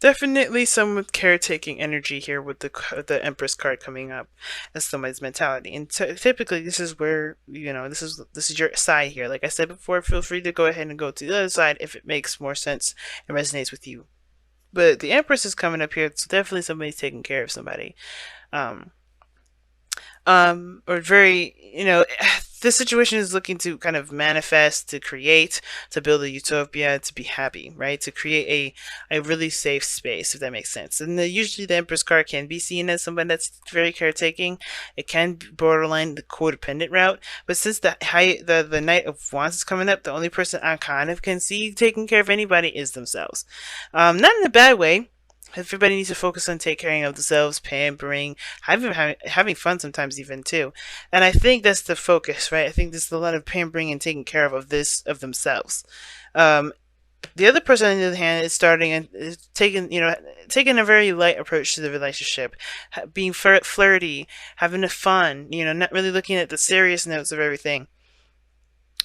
Definitely some with caretaking energy here with the Empress card coming up as somebody's mentality. And typically this is where, this is your side here. Like I said before, feel free to go ahead and go to the other side if it makes more sense and resonates with you. But the Empress is coming up here, so definitely somebody's taking care of somebody. Um, or very, this situation is looking to kind of manifest, to create, to build a utopia, to be happy, right? To create a really safe space, if that makes sense. And usually the Empress card can be seen as someone that's very caretaking. It can be borderline the codependent route. But since the Knight of Wands is coming up, the only person I kind of can see taking care of anybody is themselves. Not in a bad way. Everybody needs to focus on taking care of themselves, pampering, having fun sometimes even too. And I think that's the focus, right? I think there's a lot of pampering and taking care of themselves. Um, the other person on the other hand is starting and is taking a very light approach to the relationship, being flirty, having a fun, not really looking at the serious notes of everything.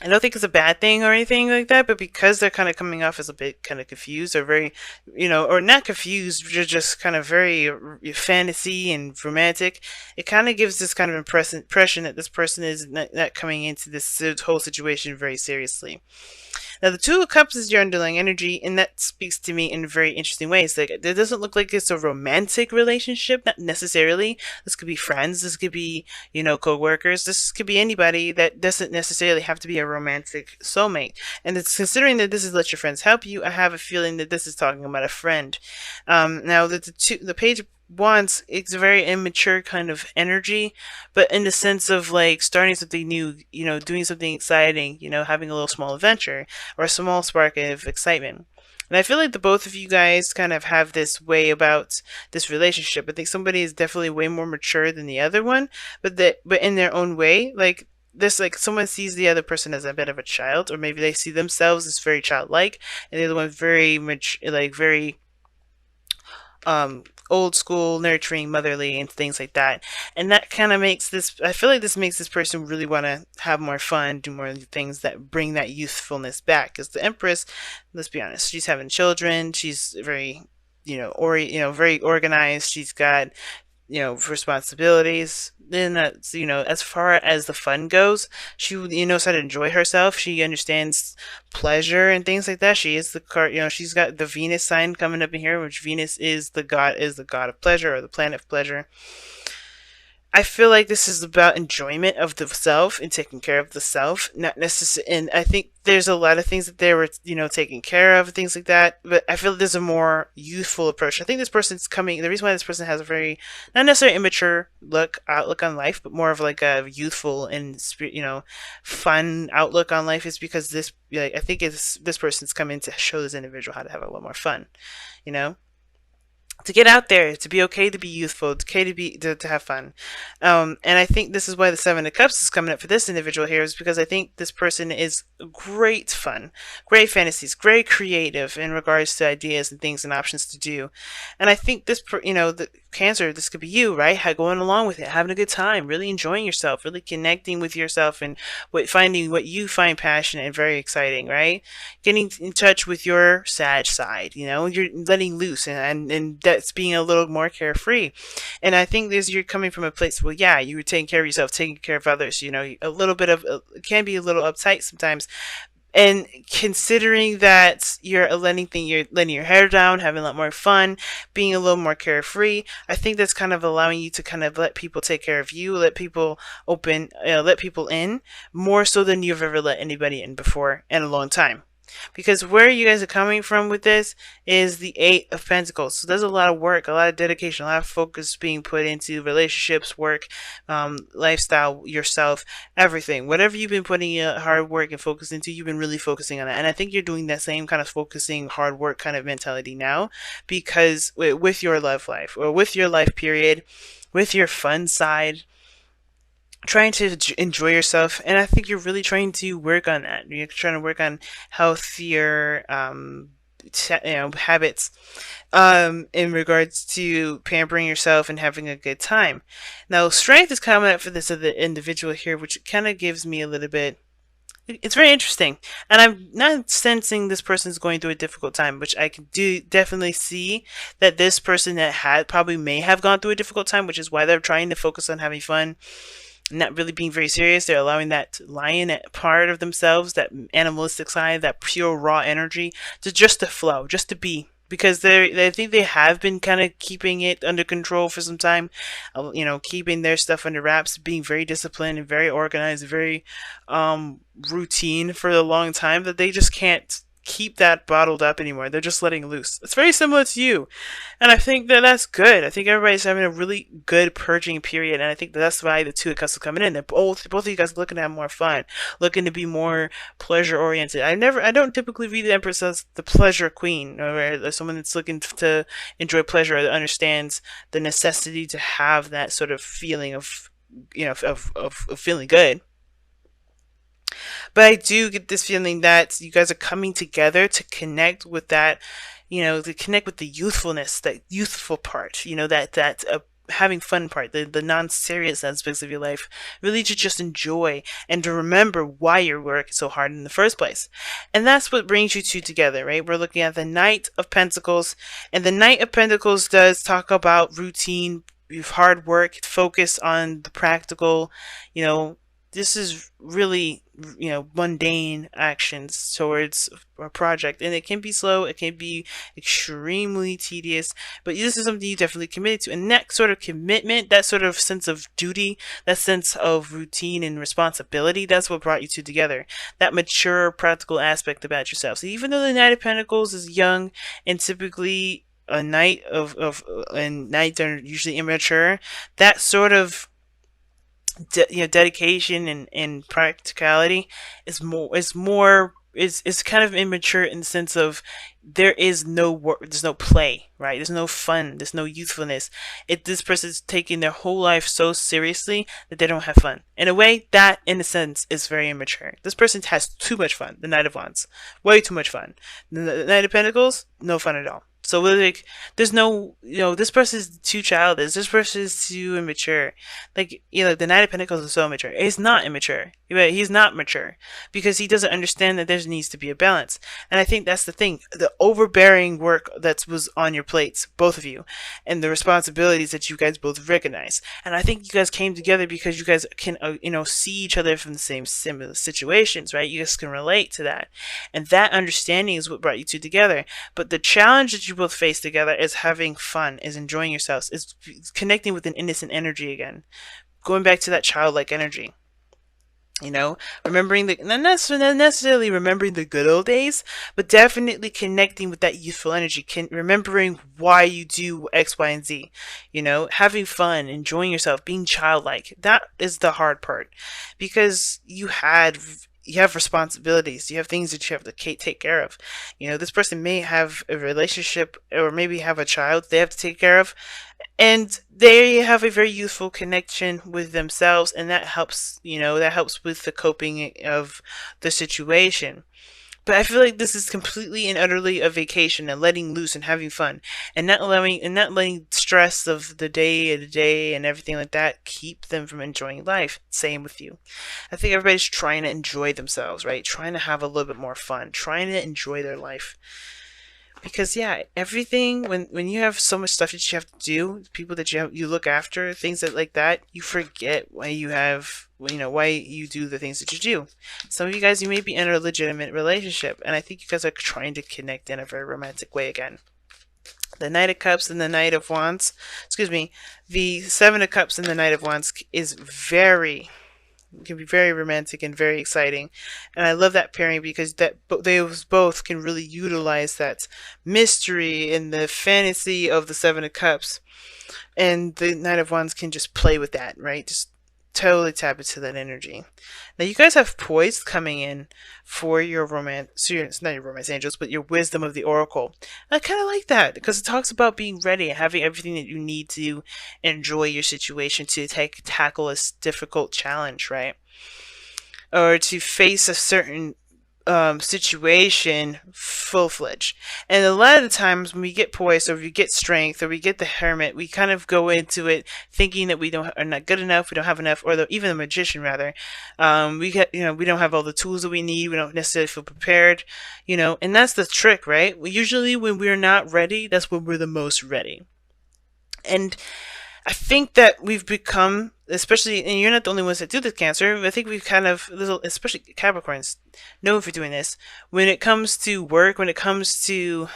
I don't think it's a bad thing or anything like that, but because they're kind of coming off as a bit kind of confused or very, or not confused, just kind of very fantasy and romantic, it kind of gives this kind of impression that this person is not coming into this whole situation very seriously. Now, the Two of Cups is your underlying energy, and that speaks to me in very interesting ways. Like, it doesn't look like it's a romantic relationship, not necessarily. This could be friends, this could be, co-workers, this could be anybody that doesn't necessarily have to be a romantic soulmate. And it's considering that this is Let Your Friends Help You, I have a feeling that this is talking about a friend. Now, the Page of Wands, it's a very immature kind of energy, but in the sense of like starting something new, doing something exciting, having a little small adventure or a small spark of excitement. And I feel like the both of you guys kind of have this way about this relationship. I think somebody is definitely way more mature than the other one, but in their own way, like this, like someone sees the other person as a bit of a child, or maybe they see themselves as very childlike, and the other one very much like very old school, nurturing, motherly, and things like that. And that kind of makes this, I feel like this makes this person really want to have more fun, do more things that bring that youthfulness back. Because the Empress, let's be honest, she's having children, she's very, very organized, she's got responsibilities. Then that's, as far as the fun goes, she, knows how to enjoy herself. She understands pleasure and things like that. She is the card, she's got the Venus sign coming up in here, which Venus is the god of pleasure, or the planet of pleasure. I feel like this is about enjoyment of the self and taking care of the self, not necessarily. And I think there's a lot of things that they were, taking care of, things like that. But I feel like there's a more youthful approach. I think this person's coming. The reason why this person has a very, not necessarily immature outlook on life, but more of like a youthful and fun outlook on life, is because this, like, I think it's this person's coming to show this individual how to have a little more fun, you know to get out there, to be okay, to be youthful, to okay to have fun. And I think this is why the Seven of Cups is coming up for this individual here, is because I think this person is great fun, great fantasies, great creative in regards to ideas and things and options to do. And I think the Cancer, this could be you, right? Going along with it, having a good time, really enjoying yourself, really connecting with yourself, and finding what you find passionate and very exciting, right? Getting in touch with your sad side, you're letting loose, and that's being a little more carefree. And I think this, you're coming from a place where, yeah, you were taking care of yourself, taking care of others, a little bit of, it can be a little uptight sometimes. And considering that you're letting your hair down, having a lot more fun, being a little more carefree, I think that's kind of allowing you to kind of let people take care of you, let people in more so than you've ever let anybody in before in a long time. Because where you guys are coming from with this is the Eight of Pentacles. So there's a lot of work, a lot of dedication, a lot of focus being put into relationships, work, lifestyle, yourself, everything. Whatever you've been putting your hard work and focus into, you've been really focusing on that. And I think you're doing that same kind of focusing, hard work kind of mentality now, because with your love life, or with your life period, with your fun side, trying to enjoy yourself. And I think you're really trying to work on that. You're trying to work on healthier habits in regards to pampering yourself and having a good time. Now, strength is coming up for this other individual here, which kind of gives me a little bit, It's very interesting, and I'm not sensing this person's going through a difficult time, which I can do definitely see that this person that had probably may have gone through a difficult time, which is why they're trying to focus on having fun, not really being very serious. They're allowing that lion part of themselves, that animalistic side, that pure raw energy, to flow, just to be. Because I think they have been kind of keeping it under control for some time, keeping their stuff under wraps, being very disciplined and very organized, very routine for a long time. That they just can't keep that bottled up anymore. They're just letting loose. It's very similar to you, and I think that that's good. I think everybody's having a really good purging period, and I think that's why the two of us are coming in. They're both of you guys looking to have more fun, looking to be more pleasure oriented. I don't typically read the Empress as the pleasure queen, or as someone that's looking to enjoy pleasure, or that understands the necessity to have that sort of feeling of of feeling good. But I do get this feeling that you guys are coming together to connect with that, to connect with the youthfulness, that youthful part, that having fun part, the non-serious aspects of your life, really to just enjoy and to remember why you're working so hard in the first place. And that's what brings you two together, right? We're looking at the Knight of Pentacles, and the Knight of Pentacles does talk about routine, hard work, focus on the practical, you know, this is really, mundane actions towards a project, and it can be slow, it can be extremely tedious, but this is something you definitely committed to, and that sort of commitment, that sort of sense of duty, that sense of routine and responsibility, that's what brought you two together. That mature practical aspect about yourself. So even though the Knight of Pentacles is young and typically a knight and knights are usually immature, that sort of dedication and practicality is kind of immature in the sense of there is no work, there's no play, right? There's no fun, there's no youthfulness. This person's taking their whole life so seriously that they don't have fun. In a way, that in a sense is very immature. This person has too much fun. The Knight of Wands, way too much fun. The Knight of Pentacles, no fun at all. So like, there's no, this person is too childish. This person is too immature. Like, the Knight of Pentacles is so immature. He's not immature. He's not mature because he doesn't understand that there needs to be a balance. And I think that's the thing. The overbearing work that was on your plates, both of you, and the responsibilities that you guys both recognize. And I think you guys came together because you guys can, see each other from the same similar situations, right? You guys can relate to that. And that understanding is what brought you two together. But the challenge that you both face together is having fun, is enjoying yourselves, is connecting with an innocent energy again, going back to that childlike energy. Remembering not necessarily remembering the good old days, but definitely connecting with that youthful energy, remembering why you do X, Y, and Z. Having fun, enjoying yourself, being childlike. That is the hard part, because you have responsibilities. You have things that you have to take care of. This person may have a relationship or maybe have a child they have to take care of, and they have a very youthful connection with themselves, and that helps. That helps with the coping of the situation. But I feel like this is completely and utterly a vacation and letting loose and having fun, and not letting stress of the day and everything like that keep them from enjoying life. Same with you. I think everybody's trying to enjoy themselves, right? Trying to have a little bit more fun, trying to enjoy their life. Because everything, when you have so much stuff that you have to do, people that you look after, things like that, you forget why you do the things that you do. Some of you guys, you may be in a legitimate relationship, and I think you guys are trying to connect in a very romantic way again. The Knight of Cups and the Knight of Wands, the Seven of Cups and the Knight of Wands can be very romantic and very exciting, and I love that pairing because they both can really utilize that mystery and the fantasy of the Seven of Cups, and the Knight of Wands can just play with that, right? Just totally tap into that energy. Now you guys have poise coming in for your romance. So it's not your romance angels, but your wisdom of the oracle. I kind of like that because it talks about being ready and having everything that you need to enjoy your situation, to tackle a difficult challenge, right? Or to face a certain situation full fledged. And a lot of the times when we get poise or we get strength or we get the hermit, we kind of go into it thinking that we don't are not good enough, we don't have enough, or even the magician rather. We get we don't have all the tools that we need. We don't necessarily feel prepared, and that's the trick, right? Usually when we're not ready, that's when we're the most ready. And I think that we've become, especially, and you're not the only ones that do this, Cancer. I think we've kind of, especially Capricorns, know if you're doing this. When it comes to work, when it comes to,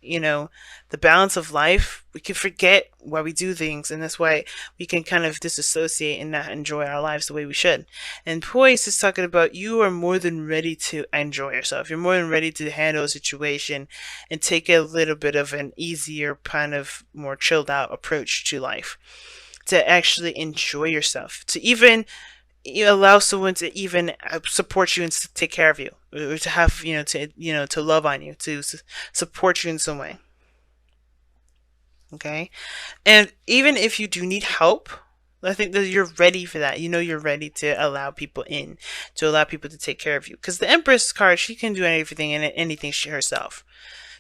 the balance of life, we can forget why we do things, and that's why we can kind of disassociate and not enjoy our lives the way we should. And Poise is talking about you are more than ready to enjoy yourself. You're more than ready to handle a situation and take a little bit of an easier, kind of more chilled out approach to life. To actually enjoy yourself, to even allow someone to even support you and take care of you, or to have to love on you, to support you in some way. Okay, and even if you do need help, I think that you're ready for that. You're ready to allow people in, to allow people to take care of you, because the Empress card, she can do everything and anything she herself.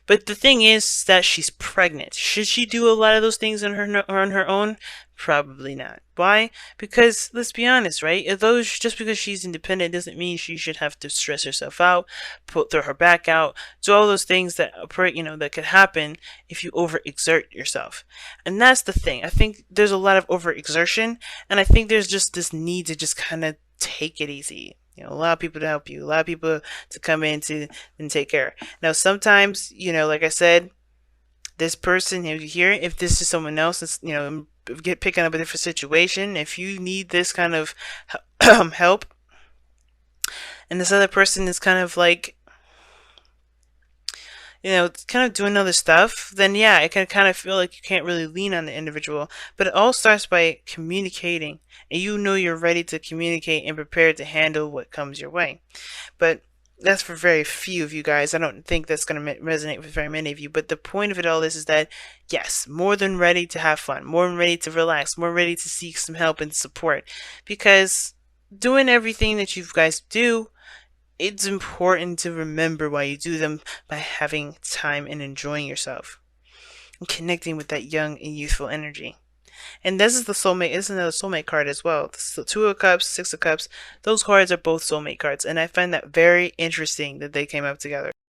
But the thing is that she's pregnant. Should she do a lot of those things on her own? Probably not. Why? Because let's be honest, right? Although just because she's independent doesn't mean she should have to stress herself out, throw her back out, do all those things that that could happen if you overexert yourself. And that's the thing. I think there's a lot of overexertion, and I think there's just this need to just kind of take it easy. Allow people to help you, allow people to come in to and take care. Now, sometimes, like I said, this person here, if this is someone else, it's, picking up a different situation. If you need this kind of help, and this other person is kind of like, kind of doing other stuff, then yeah, it can kind of feel like you can't really lean on the individual. But it all starts by communicating, and you're ready to communicate and prepared to handle what comes your way. But that's for very few of you guys. I don't think that's going to resonate with very many of you. But the point of it all is that, yes, more than ready to have fun, more than ready to relax, more ready to seek some help and support. Because doing everything that you guys do, it's important to remember why you do them by having time and enjoying yourself and connecting with that young and youthful energy. And this is the soulmate. Isn't it a soulmate card as well? So Two of Cups, Six of Cups. Those cards are both soulmate cards, and I find that very interesting that they came up together.